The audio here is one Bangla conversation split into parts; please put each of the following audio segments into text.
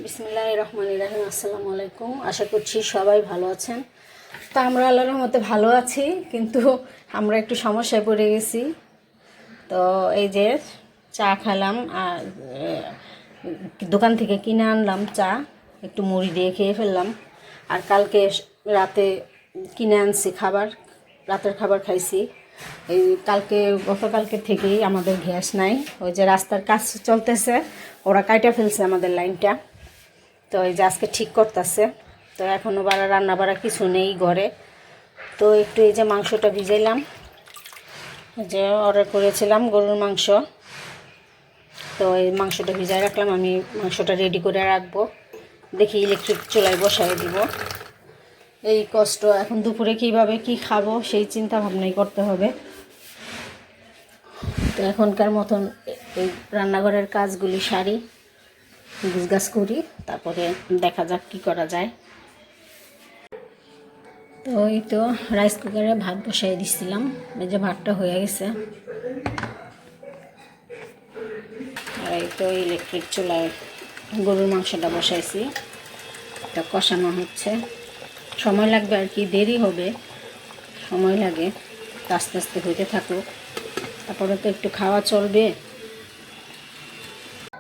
বিসমিল্লাহির রহমানির রহিম। আসসালামু আলাইকুম। আশা করছি সবাই ভালো আছেন। তা আমরা আল্লাহর রহমতে ভালো আছি, কিন্তু আমরা একটু সমস্যায় পড়ে গেছি। তো এই যে চা খেলাম, আর দোকান থেকে কিনে আনলাম চা, একটু মুড়ি দিয়ে খেয়ে ফেললাম। আর কালকে রাতে কিনে আনছি খাবার, রাতের খাবার খাইছি। এই গতকালকে থেকেই আমাদের গ্যাস নাই। ওই যে রাস্তার কাজ চলতেছে, ওরা কাইটা ফেলছে আমাদের লাইনটা। তো এই যে আজকে ঠিক করতেছে। তো এখনও রান্না বাড়া কিছু নেই ঘরে। তো একটু এই যে মাংসটা ভিজাইলাম, যে অর্ডার করেছিলাম গরুর মাংস। তো এই মাংসটা ভিজাই রাখলাম, আমি মাংসটা রেডি করে রাখবো। দেখি ইলেকট্রিক চুলায় বসাই দিব। এই কষ্ট, এখন দুপুরে কীভাবে কি খাবো সেই চিন্তা ভাবনাই করতে হবে। তো এখনকার মতন এই রান্নাঘরের কাজগুলি সারি, গুছগাছ করি, তারপরে দেখা যাক কি করা যায়। তো এই তো রাইস কুকারে ভাত বসাই দিচ্ছিলাম, এই যে ভাতটা হয়ে গেছে। আর এই তো ইলেকট্রিক চুলায় গরুর মাংসটা বসাইছি, এটা কষানো হচ্ছে। সময় লাগবে আর কি, দেরি হবে, সময় লাগে, আস্তে আস্তে হইতে থাকুক, তারপরে তো একটু খাওয়া চলবে।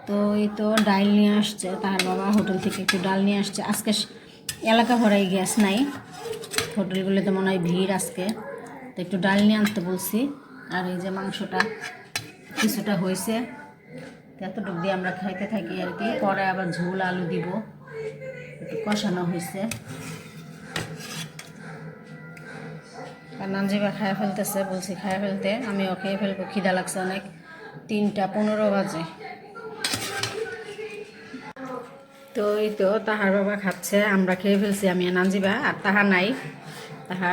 তো এই তো ডাল নিয়ে আসছে তার বাবা, হোটেল থেকে একটু ডাল নিয়ে আসছে। আজকে এলাকা ভরাই গ্যাস নাই, হোটেলগুলোতে মনে হয় ভিড় আজকে, তো একটু ডাল নিয়ে আনতে বলছি। আর এই যে মাংসটা কিছুটা হয়েছে, এতটুকু দিয়ে আমরা খাইতে থাকি আর কি। পরে আবার ঝোল আলু দিব, একটু কষানো হয়েছে। আর নানজিবা খাইয়া ফেলতেছে, বলছি খাইয়া ফেলতে, আমিও খেয়ে ফেলবো, খিদা লাগছে অনেক। 3টা 15 বাজে। তো এই তো তাহার বাবা খাচ্ছে, আমরা খেয়ে ফেলছি, আমি আর নানজিবা। আর তাহা নাই, তাহা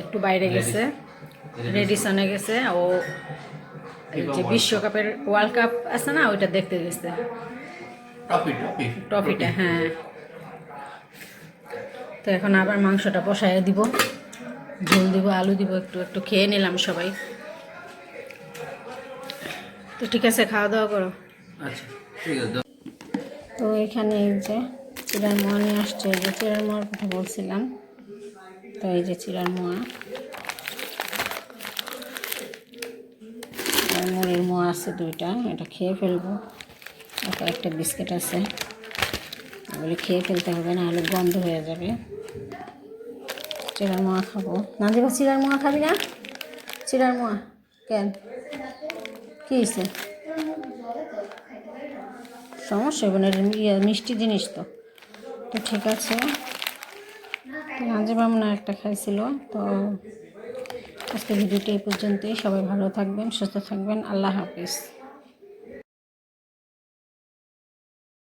একটু বাইরে গেছে, রেডিসনে গেছে। ও এই যে বিশ্বকাপের ওয়ার্ল্ড কাপ আছে না, ওইটা দেখতে গেছে, ট্রফিটা। হ্যাঁ, তো এখন আবার মাংসটা বসায় দিব, ঝোল দিব, আলু দিব, একটু একটু খেয়ে নিলাম সবাই। তো ঠিক আছে, খাওয়া দাওয়া করো। আচ্ছা, ঠিক আছে। তো এখানে এই যে চিড়ার মোয়া নিয়ে আসছে, এই যে চিড়ার মোয়ার কথা বলছিলাম। তো এই যে চিড়ার মোয়া, আর মুড়ির মোয়া আছে 2টা, এটা খেয়ে ফেলবো। তারপর একটা বিস্কিট আছে, এগুলি খেয়ে ফেলতে হবে, না হলে গন্ধ হয়ে যাবে। চিড়ার মোয়া খাবো। না দেবা, চিড়ার মোয়া খাবি না? চিড়ার মোয়া কেন, কী হয়েছে? সমস্যা হবে না, মিষ্টি জিনিস তো। তো ঠিক আছে, নাজিবা মনে একটা খাইছিল। তো আজকে ভিডিওটি এই পর্যন্তই। সবাই ভালো থাকবেন, সুস্থ থাকবেন। আল্লাহ হাফিজ।